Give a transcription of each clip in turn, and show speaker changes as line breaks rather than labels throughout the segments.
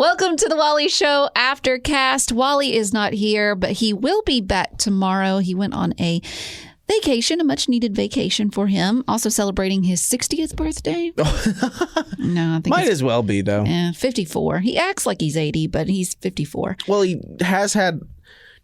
Welcome to the Wally Show Aftercast. Wally is not here, but he will be back tomorrow. He went on a vacation, a much-needed vacation for him. Also celebrating his 60th birthday. No, I think
might as well be, though.
54. He acts like he's 80, but he's 54.
Well, he has had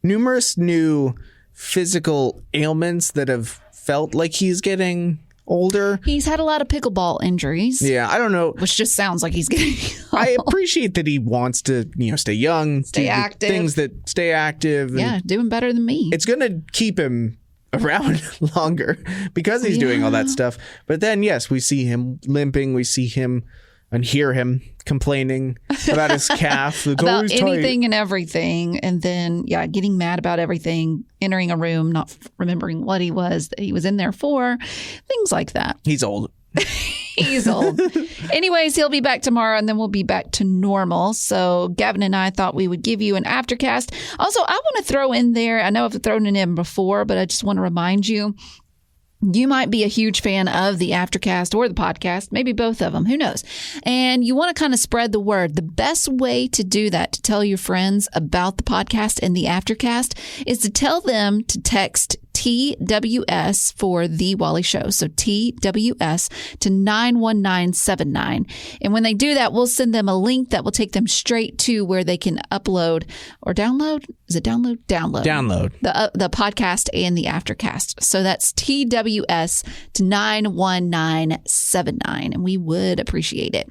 numerous new physical ailments that have felt like he's getting older.
He's had a lot of pickleball injuries.
Yeah, I don't know.
Which just sounds like he's getting old.
I appreciate that he wants to, stay young.
Stay active.
Things that stay active.
Yeah, doing better than me.
It's going to keep him around longer because he's doing all that stuff. But then, yes, we see him limping. We see him and hear him complaining about his calf.
About anything and everything. And then, getting mad about everything, entering a room, not remembering what he was in there for, things like that.
He's old.
He's old. Anyways, he'll be back tomorrow, and then we'll be back to normal. So Gavin and I thought we would give you an aftercast. Also, I want to throw in there, I know I've thrown it in before, but I just want to remind you, you might be a huge fan of the Aftercast or the podcast, maybe both of them, who knows? And you want to kind of spread the word. The best way to do that, to tell your friends about the podcast and the Aftercast, is to tell them to text TWS for The Wally Show. So TWS to 91979. And when they do that, we'll send them a link that will take them straight to where they can upload or download. Is it download? Download the podcast and the Aftercast. So that's TWS to 91979. And we would appreciate it.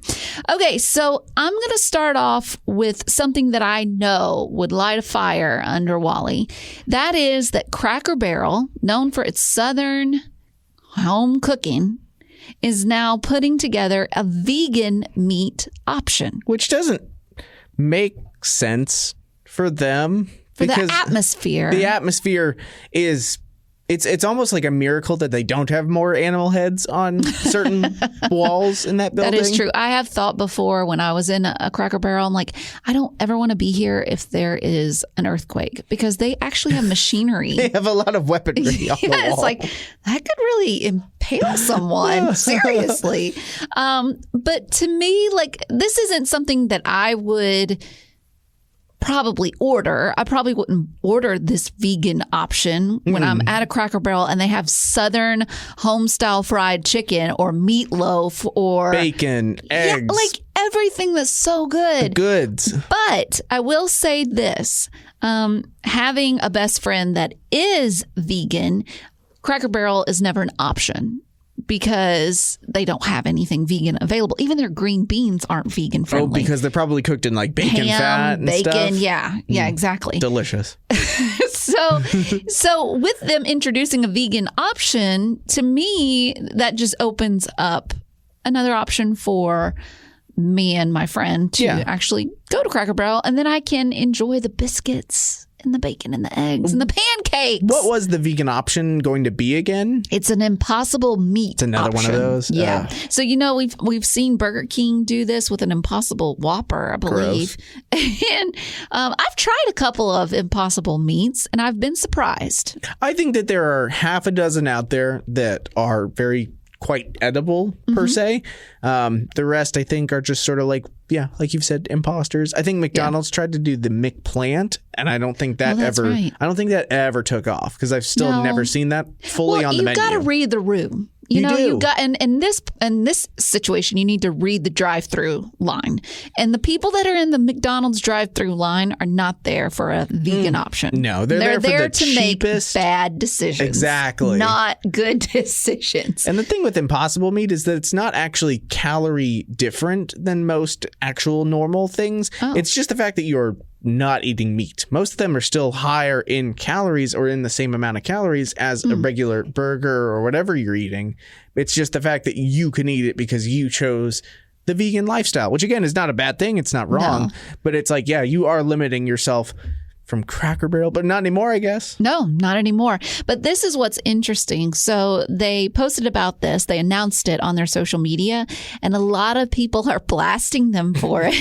Okay, so I'm going to start off with something that I know would light a fire under Wally. That is that Cracker Barrel, known for its Southern home cooking, is now putting together a vegan meat option.
Which doesn't make sense for them.
For the atmosphere.
The atmosphere is... It's almost like a miracle that they don't have more animal heads on certain walls in that building.
That is true. I have thought before when I was in a Cracker Barrel, I'm like, I don't ever want to be here if there is an earthquake, because they actually have machinery.
They have a lot of weaponry on the wall.
It's like, that could really impale someone. Seriously. But to me, like, this isn't something that I would probably order. I probably wouldn't order this vegan option when I'm at a Cracker Barrel and they have Southern home style fried chicken or meatloaf or
bacon, eggs.
Yeah, like everything that's so good.
The goods.
But I will say this, having a best friend that is vegan, Cracker Barrel is never an option, because they don't have anything vegan available. Even their green beans aren't vegan friendly.
Oh, because they're probably cooked in like bacon fat and
bacon,
stuff.
Yeah, exactly.
Delicious.
So with them introducing a vegan option, to me, that just opens up another option for me and my friend to actually go to Cracker Barrel, and then I can enjoy the biscuits and the bacon and the eggs and the pancakes.
What was the vegan option going to be again?
It's an Impossible Meat
It's another
option.
one of those?
Yeah. So, we've seen Burger King do this with an Impossible Whopper, I believe. And I've tried a couple of Impossible Meats, and I've been surprised.
I think that there are half a dozen out there that are quite edible, per se. The rest, I think, are just sort of like you've said, imposters. I think McDonald's tried to do the McPlant, and I don't think that ever took off, because I've still never seen that fully on the menu.
You got to read the room. You got, and in this situation, you need to read the drive-through line. And the people that are in the McDonald's drive-through line are not there for a vegan option.
No, they're there
to
cheapest.
Make bad decisions.
Exactly.
Not good decisions.
And the thing with Impossible Meat is that it's not actually calorie different than most actual normal things. Oh. It's just the fact that you're not eating meat. Most of them are still higher in calories, or in the same amount of calories as a regular burger or whatever you're eating. It's just the fact that you can eat it because you chose the vegan lifestyle, which again is not a bad thing. It's not wrong, but it's like, you are limiting yourself from Cracker Barrel, but not anymore, I guess.
No, not anymore. But this is what's interesting. So they posted about this. They announced it on their social media, and a lot of people are blasting them for it,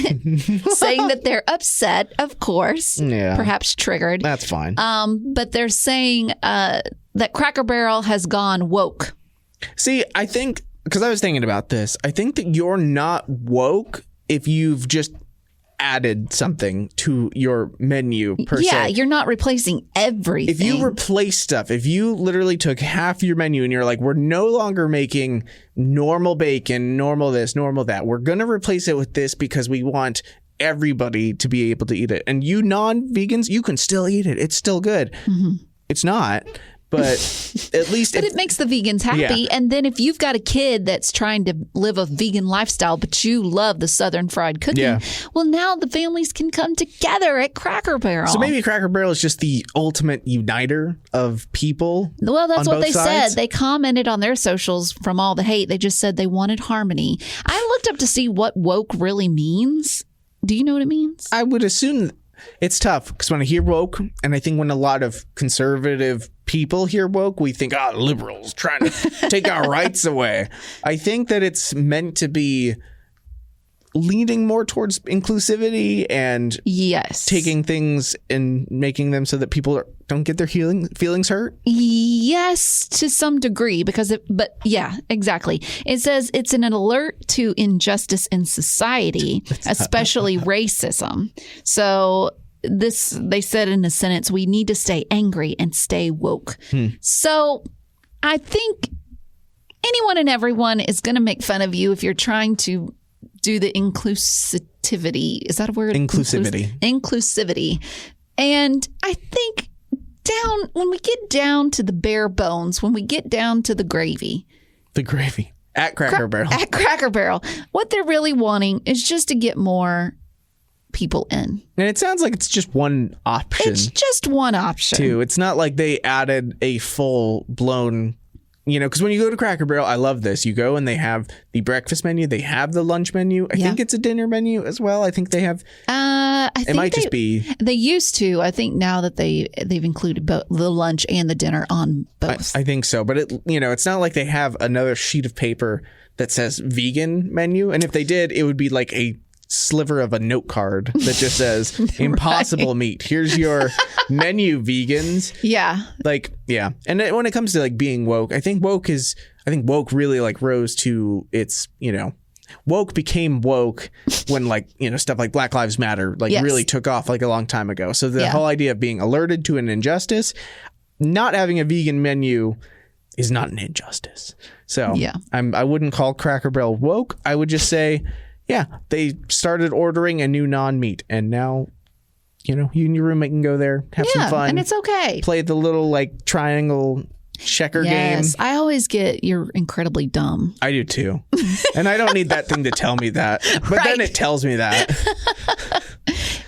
saying that they're upset, of course, perhaps triggered.
That's fine.
But they're saying that Cracker Barrel has gone woke.
See, I think, because I was thinking about this, I think that you're not woke if you've just added something to your menu per se.
Yeah, you're not replacing everything.
If you replace stuff, if you literally took half your menu and you're like, we're no longer making normal bacon, normal this, normal that. We're going to replace it with this because we want everybody to be able to eat it. And you non-vegans, you can still eat it. It's still good. Mm-hmm. It's not. But at least
it makes the vegans happy. Yeah. And then if you've got a kid that's trying to live a vegan lifestyle, but you love the Southern fried cooking, well, now the families can come together at Cracker Barrel.
So maybe Cracker Barrel is just the ultimate uniter of people.
Well, that's what they
sides.
said. They commented on their socials from all the hate. They just said they wanted harmony. I looked up to see what woke really means. Do you know what it means?
I would assume it's tough because when I hear woke, and I think when a lot of conservative people hear woke, we think, liberals trying to take our rights away. I think that it's meant to be leaning more towards inclusivity and taking things and making them so that people don't get their feelings hurt.
Yes, to some degree, but yeah, exactly. It says it's an alert to injustice in society, especially racism. So they said in a sentence, we need to stay angry and stay woke. So I think anyone and everyone is going to make fun of you if you're trying to do the inclusivity. Is that a word? Inclusivity. And I think when we get down to the bare bones, when we get down to the gravy.
At Cracker Barrel.
At Cracker Barrel. What they're really wanting is just to get more people in.
And it sounds like it's just one option.
It's just one option.
Too. It's not like they added a full-blown, because when you go to Cracker Barrel, I love this. You go and they have the breakfast menu. They have the lunch menu. I think it's a dinner menu as well. I think they have. It might just be.
They used to. I think now that they've included both the lunch and the dinner on both.
I think so. But it's not like they have another sheet of paper that says vegan menu. And if they did, it would be like a sliver of a note card that just says impossible meat. Here's your menu, vegans.
Yeah.
And when it comes to being woke, I think woke really rose to its, woke became woke when stuff like Black Lives Matter really took off a long time ago. So the whole idea of being alerted to an injustice, not having a vegan menu is not an injustice. So I wouldn't call Cracker Barrel woke. I would just say, they started ordering a new non-meat, and now, you and your roommate can go there, have some fun.
And it's okay.
Play the little triangle checker game.
Yes, I always get you're incredibly dumb.
I do too. And I don't need that thing to tell me that. But then it tells me that.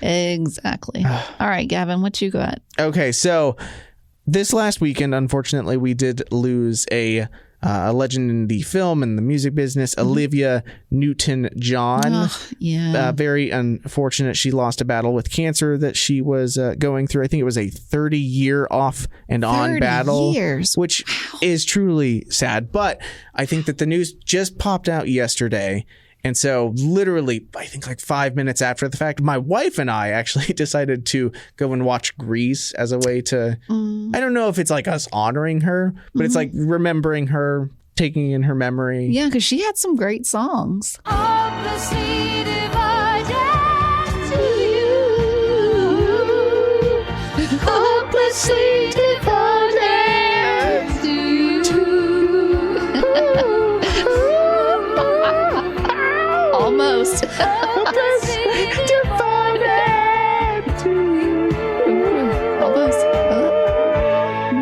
Exactly. All right, Gavin, what you got?
Okay, so this last weekend, unfortunately, we did lose a legend in the film and the music business, Olivia Newton John. Very unfortunate. She lost a battle with cancer that she was going through. I think it was a 30-year off and on battle, which is truly sad. But I think that the news just popped out yesterday. And so literally, I think 5 minutes after the fact, my wife and I actually decided to go and watch Grease as a way to, I don't know if it's us honoring her, but it's remembering her, taking in her memory.
Yeah, because she had some great songs.
Hopelessly divided to you. Hopelessly divided to you.
Almost. Almost.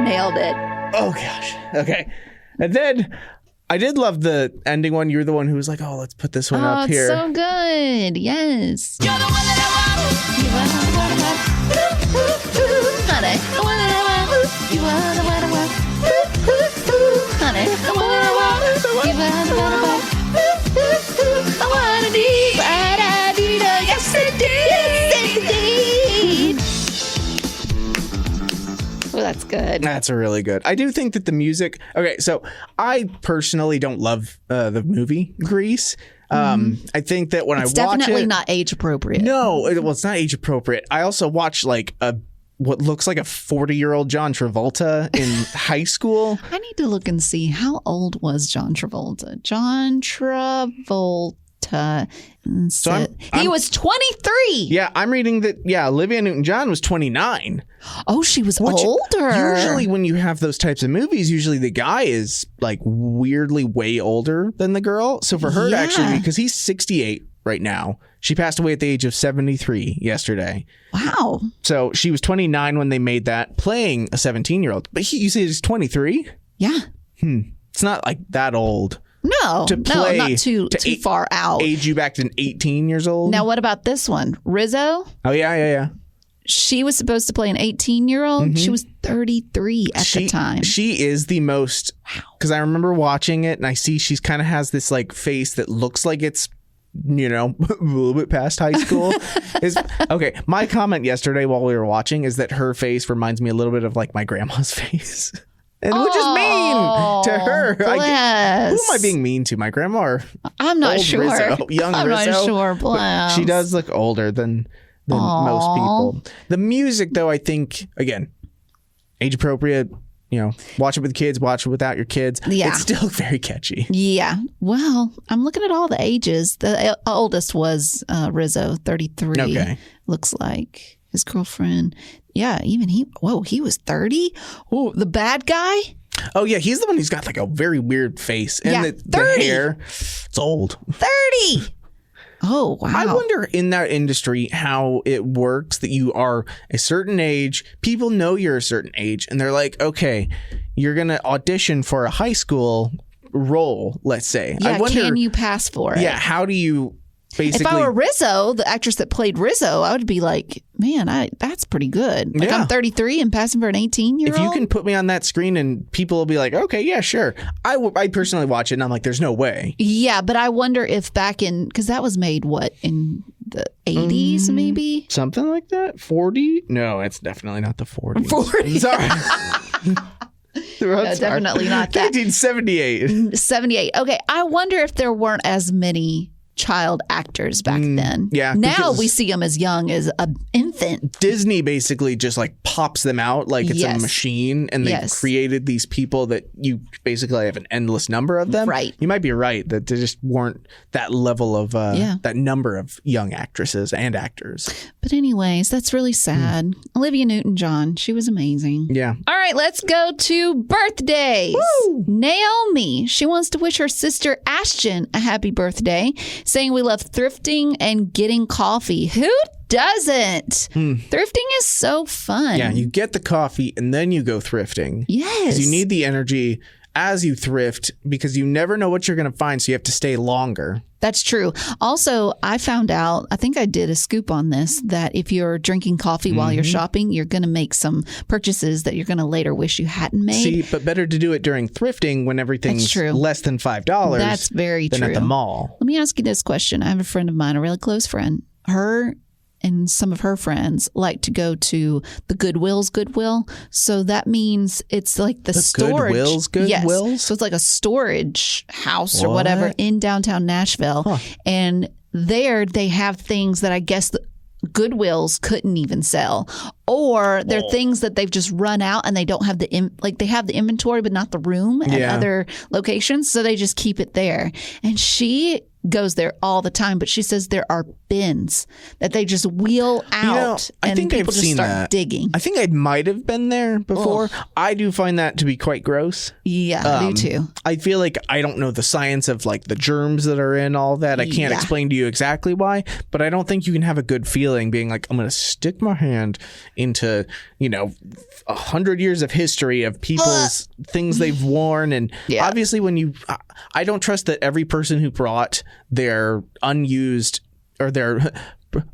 Nailed it.
Oh, gosh. Okay. And then I did love the ending one. You're the one who was like, let's put this one up here.
Oh, so good. Yes.
You're the one that I want. You are the one I want. Honey, the one that I want. You are the one I want. Honey, the one that I want. You are the one I want. I want to be right, I did. Yes, indeed.
Well, that's good.
That's really good. I do think that the music. Okay, so I personally don't love the movie Grease. I think that when
it's
I watch it,
definitely not age appropriate.
No, it's not age appropriate. I also watch what looks like a 40-year-old John Travolta in high school.
I need to look and see how old was John Travolta. John Travolta. and he was 23.
Yeah, I'm reading that. Yeah, Olivia Newton John was 29.
Oh, she was older.
Usually when you have those types of movies, usually the guy is like weirdly way older than the girl. So for her to actually, because he's 68 right now, she passed away at the age of 73 yesterday.
Wow.
So she was 29 when they made that, playing a 17-year-old. But you say he's 23?
Yeah.
It's not like that old.
No, not too far out.
Age you back to 18 years old.
Now, what about this one? Rizzo?
Oh, yeah.
She was supposed to play an 18-year-old. She was 33 at the time.
She is the most, because I remember watching it and I see she's kind of has this like face that looks like it's, a little bit past high school. Okay, my comment yesterday while we were watching is that her face reminds me a little bit of like my grandma's face. And which is mean to her. Who am I being mean to? My grandma or
I'm not sure.
Rizzo? Young
I'm
Rizzo?
not sure. Bless.
She does look older than most people. The music, though, I think, again, age appropriate. Watch it with kids, watch it without your kids.
Yeah.
It's still very catchy.
Yeah. Well, I'm looking at all the ages. The oldest was Rizzo, 33.
Okay.
Looks like his girlfriend. Yeah, even he was 30. Oh, the bad guy?
Oh, yeah. He's the one who's got like a very weird face. And the hair, it's old.
30. Oh, wow.
I wonder in that industry how it works that you are a certain age. People know you're a certain age and they're like, okay, you're going to audition for a high school role, let's say.
Yeah,
I wonder,
can you pass for it?
Yeah, how do you basically...
If I were Rizzo, the actress that played Rizzo, I would be like, man, that's pretty good. Like I'm 33 and passing for an 18-year-old.
If you can put me on that screen and people will be like, okay, yeah, sure. I personally watch it and I'm like, there's no way.
Yeah, but I wonder if back in, because that was made, in the 80s maybe?
Something like that? 40? No, it's definitely not the 40s.
40.
Sorry.
No, definitely not that.
1978.
78. Okay, I wonder if there weren't as many child actors back then.
Yeah.
Now we see them as young as an infant.
Disney basically just like pops them out like it's a machine, and they've created these people that you basically have an endless number of them.
Right.
You might be right that there just weren't that level of that number of young actresses and actors.
But anyways, that's really sad. Olivia Newton John, she was amazing.
Yeah.
All right, let's go to birthdays. Woo! Naomi, she wants to wish her sister Ashton a happy birthday, saying we love thrifting and getting coffee. Who doesn't? Thrifting is so fun.
Yeah, you get the coffee and then you go thrifting.
Yes.
Because you need the energy as you thrift because you never know what you're going to find, so you have to stay longer.
That's true. Also, I found out, I think I did a scoop on this, that if you're drinking coffee while you're shopping, you're going to make some purchases that you're going to later wish you hadn't made.
See, but better to do it during thrifting when everything's less than $5.
That's very true.
Than at the mall.
Let me ask you this question. I have a friend of mine, a really close friend. Her and some of her friends like to go to the Goodwill's Goodwill. So that means it's like the storage.
Goodwill's Goodwill?
Yes. So it's like a storage house or whatever in downtown Nashville. Huh. And there they have things that I guess the Goodwills couldn't even sell. Or they're things that they've just run out and they don't have they have the inventory but not the room at other locations. So they just keep it there. And she goes there all the time, but she says there are bins that they just wheel out
I
and
think
people
I've
just
seen
start
that.
digging.
I think I might have been there before.
Ugh.
I do find that to be quite gross.
Yeah, I do too.
I feel like I don't know the science of like the germs that are in all that. I can't explain to you exactly why, but I don't think you can have a good feeling being like, I'm going to stick my hand into, 100 years of history of people's things they've worn. And obviously I don't trust that every person who brought their unused or their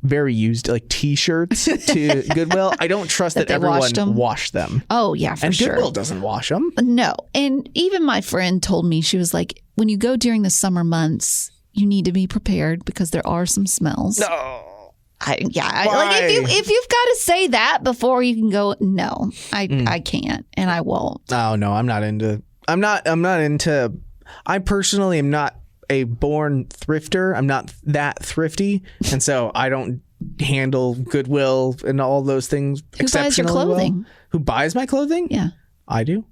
very used like T-shirts to Goodwill, I don't trust that everyone washed them.
Oh yeah, for sure.
And Goodwill doesn't wash them.
No, and even my friend told me, she was like, when you go during the summer months, you need to be prepared because there are some smells.
No.
Like if you've got to say that before you can go, no, I can't and I won't.
Oh no, I'm not into. I personally am not a born thrifter. I'm not that thrifty, and so I don't handle Goodwill and all those things.
Who buys your clothing?
Well. Who buys my clothing?
Yeah,
I do.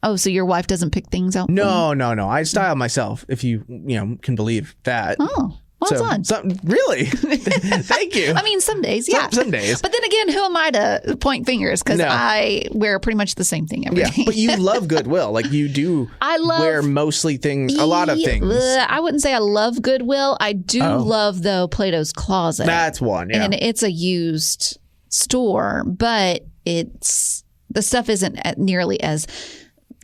Oh, so your wife doesn't pick things out?
No. I style myself. If you can believe that.
Oh. Well, it's on.
Really? Thank you.
I mean, some days, yeah.
Some days.
But then again, who am I to point fingers? Because I wear pretty much the same thing every day.
But you love Goodwill. Like you do wear mostly things, a lot of things.
I wouldn't say I love Goodwill. I do love, though, Plato's Closet.
That's one, yeah.
And it's a used store, but the stuff isn't nearly as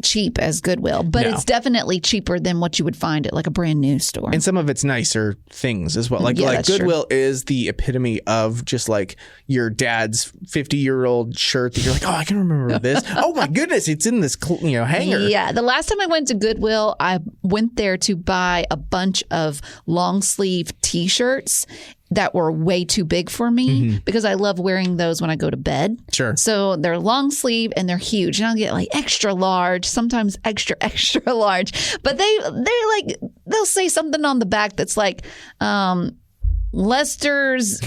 cheap as Goodwill, but it's definitely cheaper than what you would find at like a brand new store.
And some of it's nicer things as well. Like Goodwill is the epitome of just like your dad's 50-year-old shirt that you're like, oh, I can remember this. Oh my goodness, it's in this hanger.
Yeah, the last time I went to Goodwill, I went there to buy a bunch of long sleeve T-shirts that were way too big for me because I love wearing those when I go to bed.
Sure.
So they're long sleeve and they're huge. And I'll get like extra large, sometimes extra large. But they'll say something on the back that's like, Lester's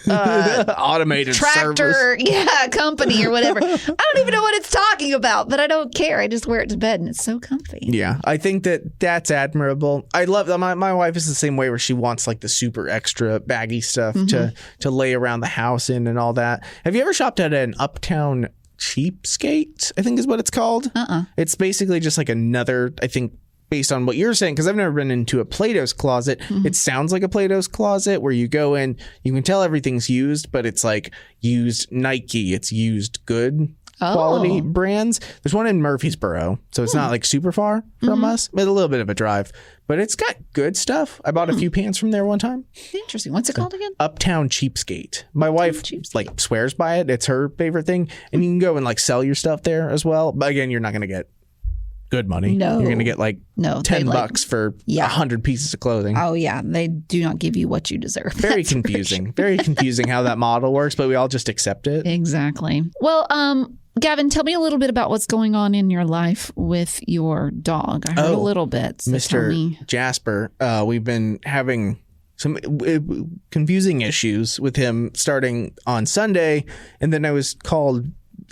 automated
tractor
service.
Company or whatever. I don't even know what it's talking about, but I don't care. I just wear it to bed and it's so comfy.
Yeah, I think that's admirable. I love my wife is the same way where she wants like the super extra baggy stuff to lay around the house in and all that. Have you ever shopped at an Uptown Cheapskate? I think is what it's called. It's basically just like another, I think, based on what you're saying, because I've never been into a Plato's Closet. It sounds like a Plato's Closet where you go in, you can tell everything's used, but it's like used Nike. It's used good quality brands. There's one in Murfreesboro, so it's not like super far from us, but a little bit of a drive. But it's got good stuff. I bought a few pants from there one time.
Interesting. What's it called again?
Uptown Cheapskate. My wife like swears by it. It's her favorite thing. And you can go and like sell your stuff there as well. But again, you're not going to get good money. No. You're going to get like $10 for 100 pieces of clothing.
Oh, yeah. They do not give you what you deserve.
Very confusing. Very confusing how that model works, but we all just accept it.
Exactly. Well, Gavin, tell me a little bit about what's going on in your life with your dog. I heard a little bit. So
Mr. Jasper, we've been having some confusing issues with him starting on Sunday, and then I was called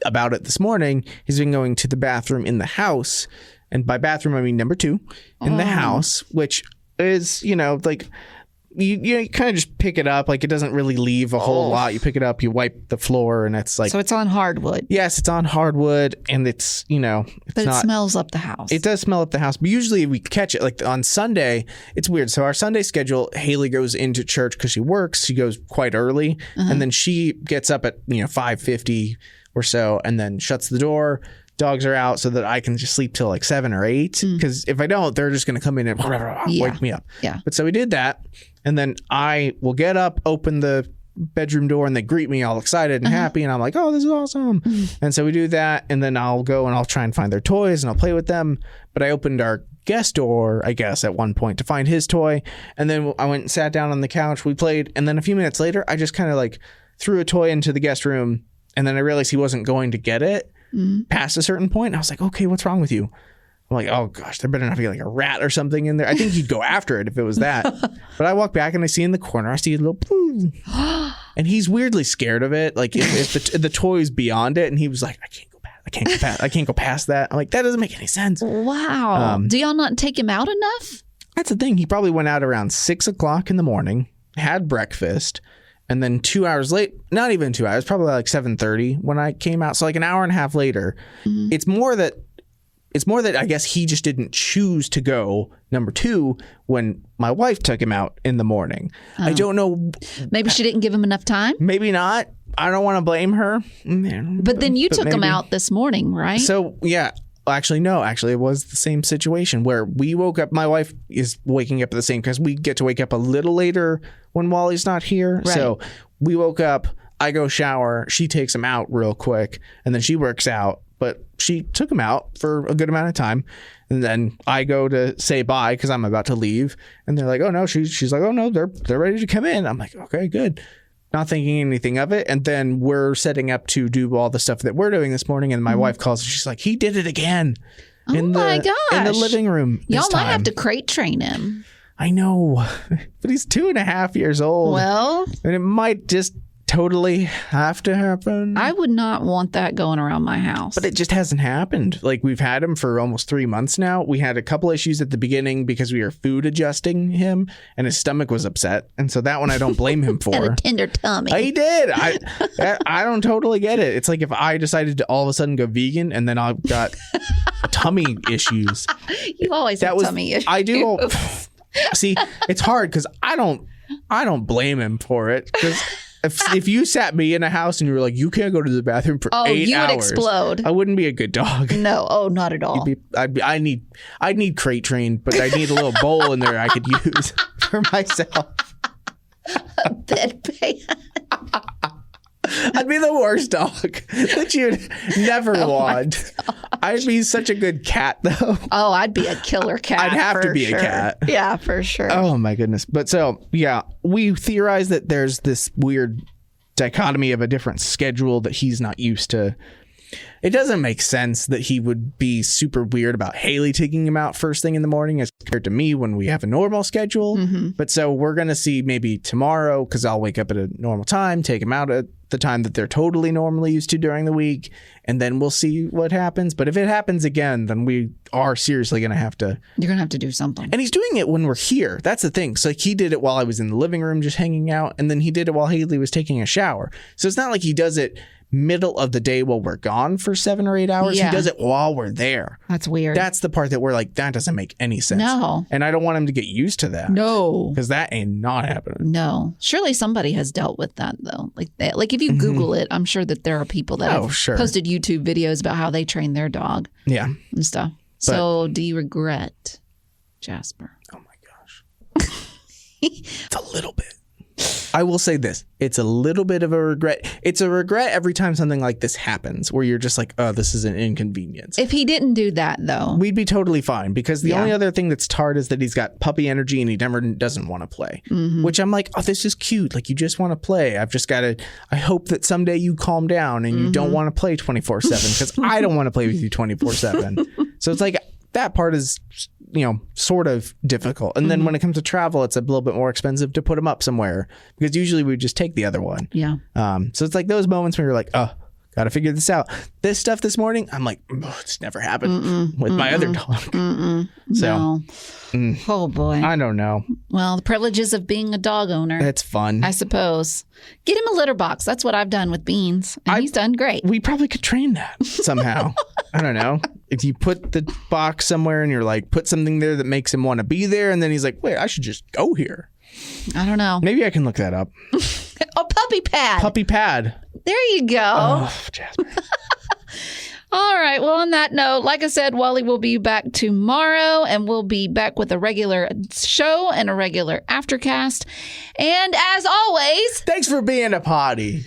about it this morning. He's been going to the bathroom in the house, and by bathroom I mean number 2 in the house, which is, like you kind of just pick it up, like it doesn't really leave a whole lot. You pick it up, you wipe the floor, and it's like,
so it's on hardwood.
Yes, it's on hardwood, and it's
but it smells up the house.
It does smell up the house, but usually we catch it like on Sunday. It's weird. So our Sunday schedule, Haley goes into church because she works. She goes quite early, and then she gets up at 5:50 or so, and then shuts the door. Dogs are out so that I can just sleep till like 7 or 8. Because if I don't, they're just going to come in and wake me up.
Yeah.
But so we did that. And then I will get up, open the bedroom door, and they greet me all excited and happy. And I'm like, oh, this is awesome. And so we do that. And then I'll go and I'll try and find their toys and I'll play with them. But I opened our guest door, I guess, at one point to find his toy. And then I went and sat down on the couch. We played. And then a few minutes later, I just kind of like threw a toy into the guest room. And then I realized he wasn't going to get it past a certain point. And I was like, okay, what's wrong with you? I'm like, oh gosh, there better not be like a rat or something in there. I think he'd go after it if it was that. But I walk back and I see in the corner, I see a little poo. And he's weirdly scared of it. Like if the toy's beyond it. And he was like, I can't go past that. I'm like, that doesn't make any sense.
Wow. Do y'all not take him out enough?
That's the thing. He probably went out around 6 o'clock in the morning, had breakfast. And then 2 hours late, not even 2 hours, probably like 7:30 when I came out. So like an hour and a half later, it's more that I guess he just didn't choose to go number 2 when my wife took him out in the morning. I don't know.
Maybe she didn't give him enough time.
Maybe not. I don't want to blame her.
But then you took him out this morning, right?
So yeah. Actually, no. Actually, it was the same situation where we woke up. My wife is waking up at the same because we get to wake up a little later when Wally's not here. Right. So we woke up. I go shower. She takes him out real quick, and then she works out. But she took him out for a good amount of time, and then I go to say bye because I'm about to leave, and they're like, "Oh no!" She's like, "Oh no, they're ready to come in." I'm like, "Okay, good." Not thinking anything of it. And then we're setting up to do all the stuff that we're doing this morning. And my wife calls. She's like, he did it again. In the living room.
Y'all might have to crate train him.
I know. But he's 2.5 years old.
Well.
And it might just totally have to happen?
I would not want that going around my house.
But it just hasn't happened. Like, we've had him for almost 3 months now. We had a couple issues at the beginning because we were food adjusting him and his stomach was upset. And so that one I don't blame him for.
Had a tender tummy.
He did. I don't totally get it. It's like if I decided to all of a sudden go vegan and then I've got tummy issues.
You always have tummy issues.
I do. See, it's hard because I don't blame him for it. Because if you sat me in a house and you were like, you can't go to the bathroom for 8 hours. Oh, you would
explode.
I wouldn't be a good dog.
No. Oh, not at all.
I'd need crate trained, but I need a little bowl in there I could use for myself.
A bedpan.
I'd be the worst dog that you'd never want. I'd be such a good cat, though.
Oh, I'd be a killer cat.
I'd have to be a cat.
Yeah, for sure.
Oh, my goodness. But so, yeah, we theorize that there's this weird dichotomy of a different schedule that he's not used to. It doesn't make sense that he would be super weird about Haley taking him out first thing in the morning as compared to me when we have a normal schedule. Mm-hmm. But so we're going to see maybe tomorrow, because I'll wake up at a normal time, take him out at the time that they're totally normally used to during the week, and then we'll see what happens. But if it happens again, then we are seriously going to have to...
You're going to have to do something.
And he's doing it when we're here. That's the thing. So like, he did it while I was in the living room just hanging out, and then he did it while Haley was taking a shower. So it's not like he does it middle of the day while we're gone for 7 or 8 hours.
Yeah.
He does it while we're there.
That's weird.
That's the part that we're like, that doesn't make any sense.
No.
And I don't want him to get used to that.
No.
Because that ain't not happening.
No. Surely somebody has dealt with that, though. Like if you Google it, I'm sure that there are people that have posted YouTube videos about how they train their dog.
Yeah.
And stuff. So do you regret, Jasper?
Oh my gosh. It's a little bit. I will say this. It's a little bit of a regret. It's a regret every time something like this happens where you're just like, oh, this is an inconvenience.
If he didn't do that, though,
we'd be totally fine, because the only other thing that's tarred is that he's got puppy energy and he never doesn't want to play, which I'm like, oh, this is cute. Like, you just want to play. I've just got to, I hope that someday you calm down and you don't want to play 24/7, because I don't want to play with you 24/7. So it's like, that part is, sort of difficult. And then when it comes to travel, it's a little bit more expensive to put them up somewhere, because usually we just take the other one. Yeah. So it's like those moments where you're like, oh, got to figure this out. This stuff this morning, I'm like, oh, it's never happened with my other dog. So,
oh boy.
I don't know.
Well, the privileges of being a dog owner.
It's fun.
I suppose. Get him a litter box. That's what I've done with Beans. And he's done great.
We probably could train that somehow. I don't know. If you put the box somewhere and you're like, put something there that makes him want to be there, and then he's like, wait, I should just go here.
I don't know.
Maybe I can look that up.
Oh, puppy pad.
Puppy pad.
There you go.
Oh, Jasper.
All right. Well, on that note, like I said, Wally will be back tomorrow, and we'll be back with a regular show and a regular Aftercast. And as always,
thanks for being a potty.